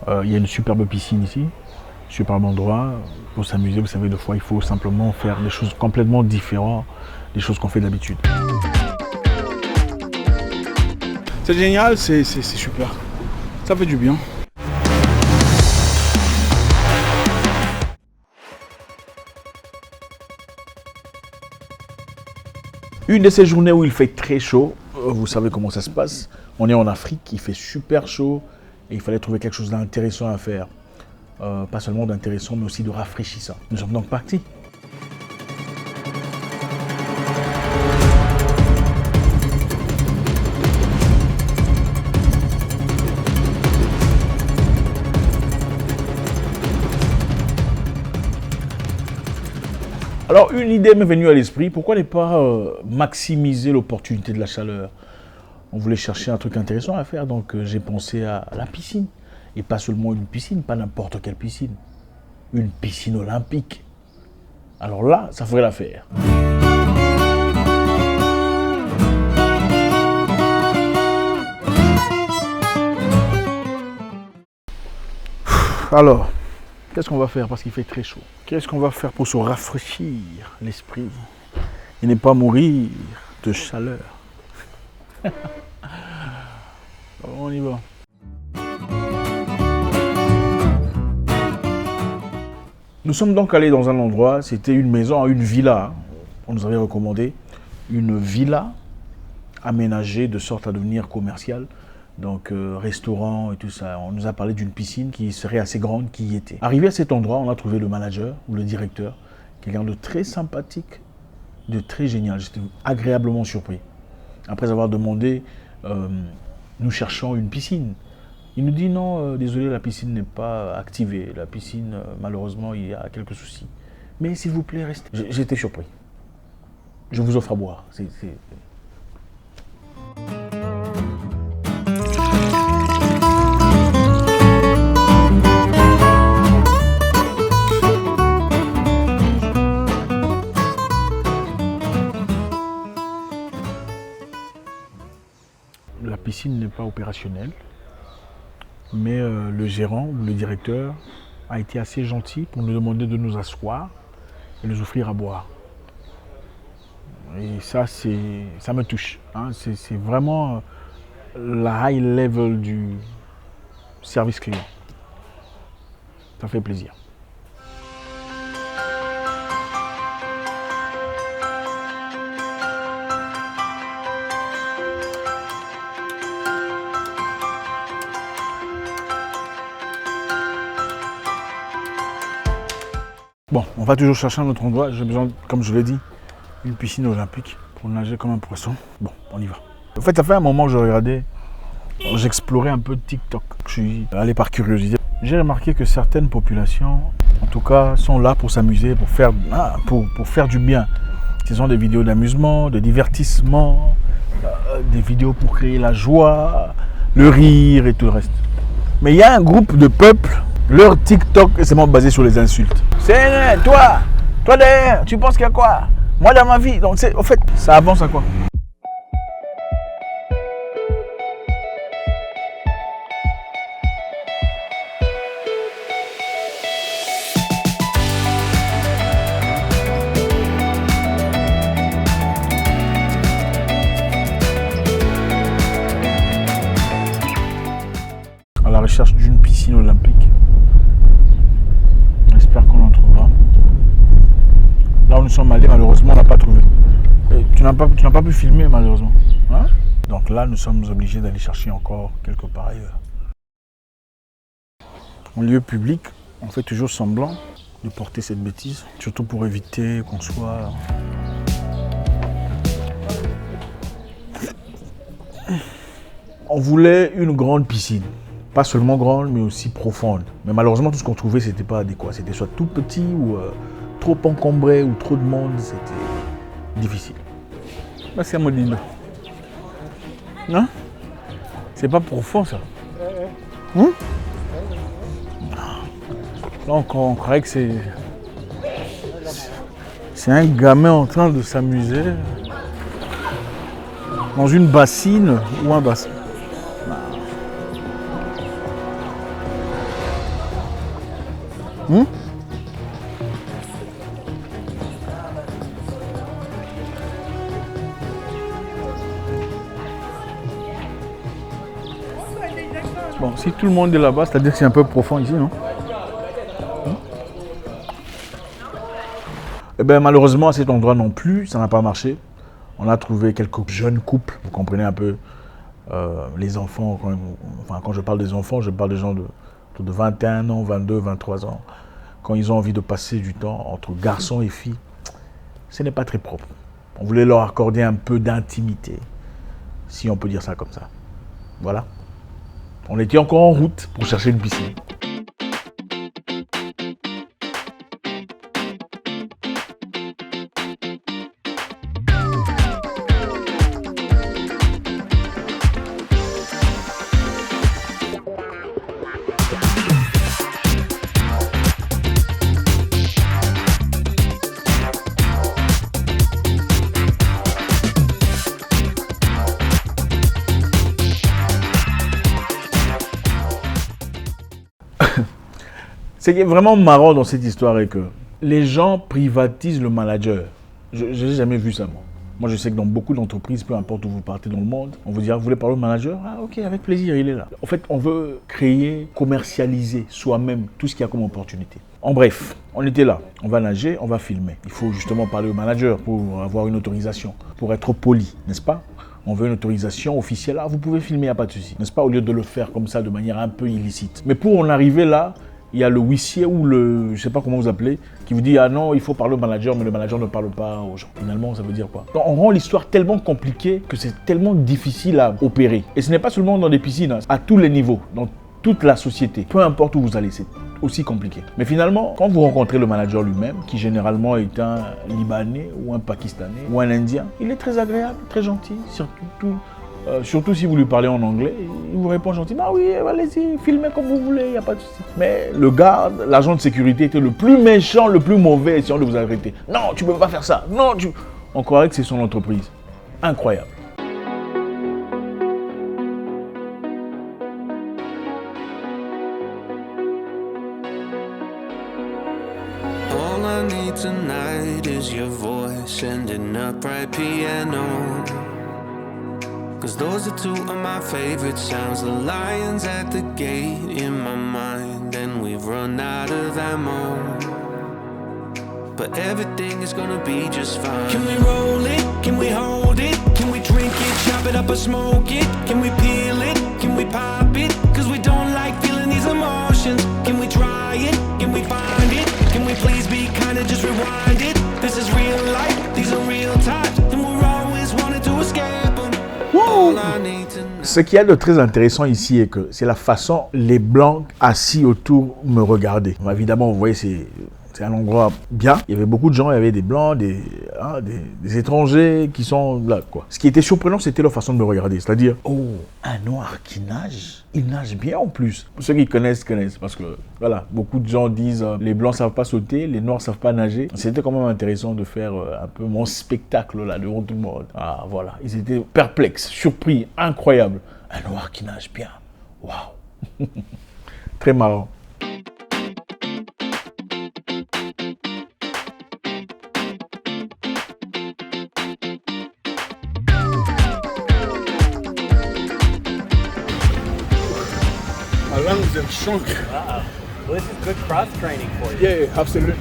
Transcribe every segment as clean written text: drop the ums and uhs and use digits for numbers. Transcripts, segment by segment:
Il y a une superbe piscine ici, superbe endroit pour s'amuser. Vous savez, des fois, il faut simplement faire des choses complètement différentes des choses qu'on fait d'habitude. C'est génial, c'est super. Ça fait du bien. Une de ces journées où il fait très chaud, vous savez comment ça se passe. On est en Afrique, il fait super chaud et il fallait trouver quelque chose d'intéressant à faire. Pas seulement d'intéressant, mais aussi de rafraîchissant. Nous sommes donc partis. Alors, une idée m'est venue à l'esprit, pourquoi ne pas maximiser l'opportunité de la chaleur? On voulait chercher un truc intéressant à faire, donc j'ai pensé à la piscine. Et pas seulement une piscine, pas n'importe quelle piscine. Une piscine olympique. Alors là, ça ferait l'affaire. Alors, qu'est-ce qu'on va faire parce qu'il fait très chaud? Qu'est-ce qu'on va faire pour se rafraîchir l'esprit et ne pas mourir de chaleur? On y va. Nous sommes donc allés dans un endroit, c'était une maison, une villa. On nous avait recommandé une villa aménagée de sorte à devenir commerciale. Donc restaurant et tout ça. On nous a parlé d'une piscine qui serait assez grande, qui y était. Arrivé à cet endroit, on a trouvé le manager ou le directeur, quelqu'un de très sympathique, de très génial. J'étais agréablement surpris. Après avoir demandé, nous cherchons une piscine. Il nous dit non, désolé, la piscine n'est pas activée. La piscine, malheureusement, il y a quelques soucis. Mais s'il vous plaît, restez. J'étais surpris. Je vous offre à boire. La piscine n'est pas opérationnelle. Mais le gérant ou le directeur a été assez gentil pour nous demander de nous asseoir et nous offrir à boire. Et ça, ça me touche. Hein. C'est vraiment la high level du service client. Ça fait plaisir. Bon, on va toujours chercher un autre endroit. J'ai besoin, comme je l'ai dit, une piscine olympique pour nager comme un poisson. Bon, on y va. En fait, ça fait un moment que je regardais, j'explorais un peu TikTok. Je suis allé par curiosité. J'ai remarqué que certaines populations, en tout cas, sont là pour s'amuser, pour faire du bien. Ce sont des vidéos d'amusement, de divertissement, des vidéos pour créer la joie, le rire et tout le reste. Mais il y a un groupe de peuple. Leur TikTok est seulement basé sur les insultes. C'est toi derrière, tu penses qu'il y a quoi? Moi dans ma vie, donc en fait, ça avance à quoi? À la recherche d'une piscine olympique. J'espère qu'on en trouvera. Là où nous sommes allés, malheureusement, on n'a pas trouvé. Et tu n'as pas pu filmer, malheureusement. Hein? Donc là, nous sommes obligés d'aller chercher encore quelque part ailleurs. En lieu public, on fait toujours semblant de porter cette bêtise, surtout pour éviter qu'on soit... On voulait une grande piscine. Pas seulement grande, mais aussi profonde. Mais malheureusement, tout ce qu'on trouvait, c'était pas adéquat. C'était soit tout petit ou trop encombré ou trop de monde. C'était difficile. Merci à Modindo. Non? C'est pas profond, ça. Là, on croirait que c'est un gamin en train de s'amuser dans une bassine ou un bassin. Bon, si tout le monde est là-bas, c'est-à-dire que c'est un peu profond ici, non? Eh bien, malheureusement, à cet endroit non plus, ça n'a pas marché. On a trouvé quelques jeunes couples, vous comprenez un peu, les enfants, quand je parle des enfants, je parle des gens de 21 ans, 22, 23 ans. Quand ils ont envie de passer du temps entre garçons et filles, ce n'est pas très propre. On voulait leur accorder un peu d'intimité, si on peut dire ça comme ça. Voilà. On était encore en route pour chercher une piscine. Ce qui est vraiment marrant dans cette histoire est que les gens privatisent le manager. Je n'ai jamais vu ça, moi. Moi, je sais que dans beaucoup d'entreprises, peu importe où vous partez dans le monde, on vous dira, vous voulez parler au manager? Ah, ok, avec plaisir, il est là. En fait, on veut créer, commercialiser soi-même tout ce qu'il y a comme opportunité. En bref, on était là, on va nager, on va filmer. Il faut justement parler au manager pour avoir une autorisation, pour être poli, n'est-ce pas? On veut une autorisation officielle. Ah, vous pouvez filmer, il n'y a pas de souci. N'est-ce pas? Au lieu de le faire comme ça, de manière un peu illicite. Mais pour en arriver là, il y a le huissier ou le, je ne sais pas comment vous appelez, qui vous dit « Ah non, il faut parler au manager, mais le manager ne parle pas aux gens. » Finalement, ça veut dire quoi? Donc, on rend l'histoire tellement compliquée que c'est tellement difficile à opérer. Et ce n'est pas seulement dans des piscines, hein, à tous les niveaux, dans toute la société. Peu importe où vous allez, c'est aussi compliqué. Mais finalement, quand vous rencontrez le manager lui-même, qui généralement est un Libanais ou un Pakistanais ou un Indien, il est très agréable, très gentil, surtout si vous lui parlez en anglais, il vous répond gentiment « Ah oui, allez-y, filmez comme vous voulez, il n'y a pas de souci. » Mais le garde, l'agent de sécurité était le plus méchant, le plus mauvais, essayant de vous arrêter. « Non, tu ne peux pas faire ça. Non, tu... » On croirait que c'est son entreprise. Incroyable. All I need tonight is your voice and an upright piano. Cause those are two of my favorite sounds. The lions at the gate in my mind, and we've run out of ammo. But everything is gonna be just fine. Can we roll it? Can we hold it? Can we drink it, chop it up or smoke it? Can we peel it? Can we pop it? Cause we don't like feeling these emotions. Can we try it? Can we find it? Can we please be kind and just rewind it? This is real life, these are real times, and we're always wanting to escape them. Ce qu'il y a de très intéressant ici est que c'est la façon les Blancs assis autour me regardaient. Bon, évidemment, vous voyez, c'est un endroit bien. Il y avait beaucoup de gens, il y avait des Blancs, des étrangers qui sont là, quoi. Ce qui était surprenant, c'était leur façon de me regarder. C'est-à-dire, oh, un Noir qui nage, il nage bien en plus. Pour ceux qui connaissent. Parce que, voilà, beaucoup de gens disent, les Blancs ne savent pas sauter, les Noirs ne savent pas nager. C'était quand même intéressant de faire un peu mon spectacle là, devant tout le monde. Ah, voilà, ils étaient perplexes, surpris, incroyables. Un Noir qui nage bien. Waouh. Très marrant. My lungs have shrunk. Well, this is good cross training for you. Yeah, absolutely.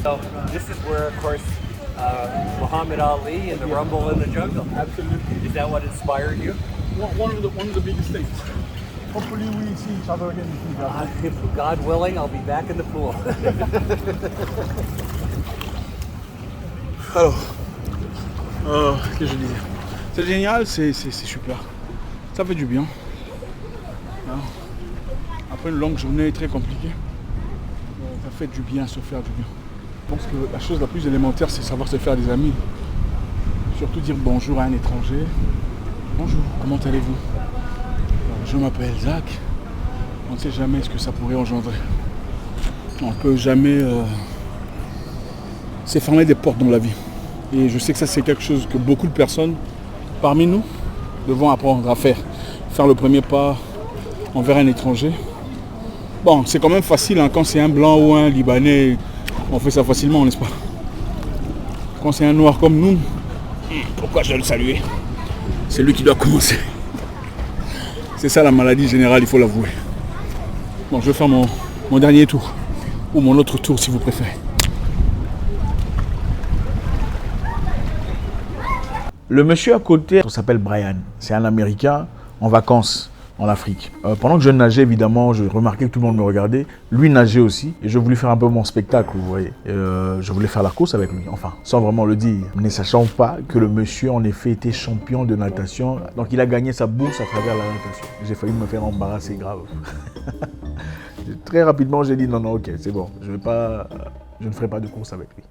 So this is where, of course, Muhammad Ali and the Rumble in the Jungle. Absolutely. Is that what inspired you? One of the biggest things. Hopefully we see each other again. If God willing, I'll be back in the pool. Alors, qu'est-ce que je disais? C'est génial, c'est super. Ça fait du bien. Alors, après une longue journée très compliquée, ça fait du bien, se faire du bien. Je pense que la chose la plus élémentaire, c'est savoir se faire des amis. Surtout dire bonjour à un étranger. Bonjour, comment allez-vous? Je m'appelle Zach. On ne sait jamais ce que ça pourrait engendrer. On ne peut jamais s'effermer des portes dans la vie. Et je sais que ça, c'est quelque chose que beaucoup de personnes parmi nous devons apprendre à faire. Faire le premier pas envers un étranger Bon, c'est quand même facile hein, quand c'est un blanc ou un libanais, on fait ça facilement, n'est-ce pas? Quand c'est un noir comme nous, pourquoi je dois le saluer? C'est lui qui doit commencer. C'est ça la maladie générale, il faut l'avouer. Bon, je vais faire mon dernier tour, ou mon autre tour si vous préférez. Le monsieur à côté, il s'appelle Brian. C'est un Américain en vacances en Afrique. Pendant que je nageais, évidemment, je remarquais que tout le monde me regardait. Lui nageait aussi. Et je voulais faire un peu mon spectacle, vous voyez. Je voulais faire la course avec lui, enfin, sans vraiment le dire. Ne sachant pas que le monsieur, en effet, était champion de natation. Donc, il a gagné sa bourse à travers la natation. J'ai failli me faire embarrasser grave. Très rapidement, j'ai dit non, ok, c'est bon. Je ne ferai pas de course avec lui.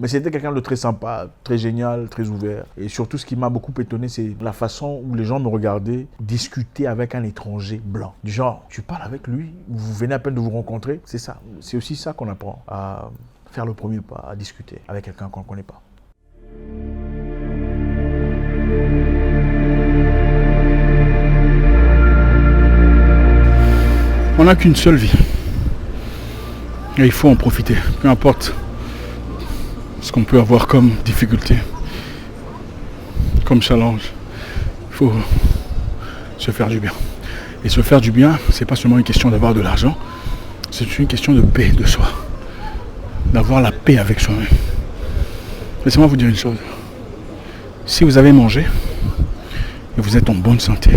Mais c'était quelqu'un de très sympa, très génial, très ouvert. Et surtout, ce qui m'a beaucoup étonné, c'est la façon où les gens me regardaient discuter avec un étranger blanc. Du genre, tu parles avec lui, vous venez à peine de vous rencontrer. C'est ça. C'est aussi ça qu'on apprend, à faire le premier pas, à discuter avec quelqu'un qu'on ne connaît pas. On n'a qu'une seule vie. Et il faut en profiter, peu importe ce qu'on peut avoir comme difficulté, comme challenge. Il faut se faire du bien. Et se faire du bien, c'est pas seulement une question d'avoir de l'argent, c'est une question de paix de soi. D'avoir la paix avec soi-même. Laissez-moi vous dire une chose. Si vous avez mangé et vous êtes en bonne santé,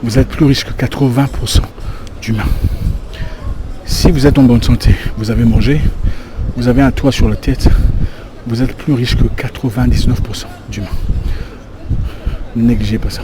vous êtes plus riche que 80% d'humains. Si vous êtes en bonne santé, vous avez mangé, vous avez un toit sur la tête, vous êtes plus riche que 99% d'humains. Ne négligez pas ça.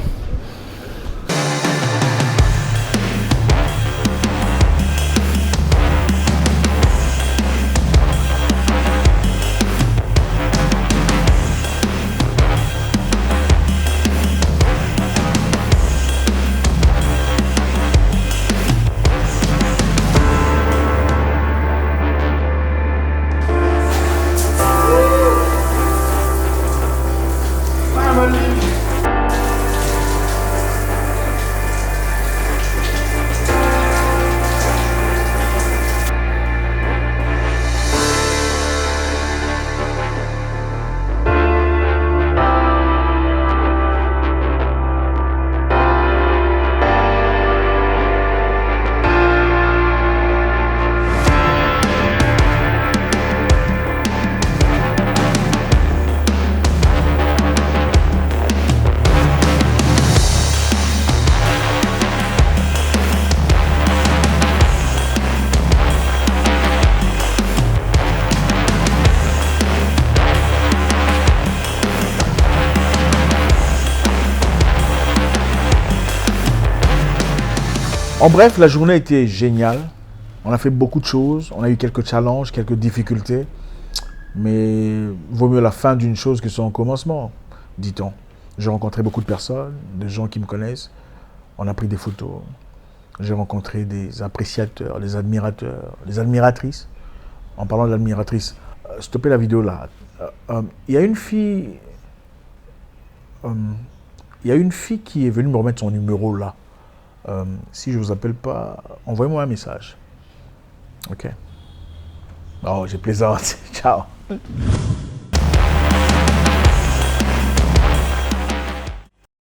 En bref, la journée était géniale. On a fait beaucoup de choses. On a eu quelques challenges, quelques difficultés. Mais vaut mieux la fin d'une chose que son commencement, dit-on. J'ai rencontré beaucoup de personnes, des gens qui me connaissent. On a pris des photos. J'ai rencontré des appréciateurs, des admirateurs, des admiratrices. En parlant d'admiratrices, stoppez la vidéo là. Il y a une fille... Il y a une fille qui est venue me remettre son numéro là. Si je ne vous appelle pas, envoyez-moi un message. Ok. Oh, j'ai plaisante. Ciao.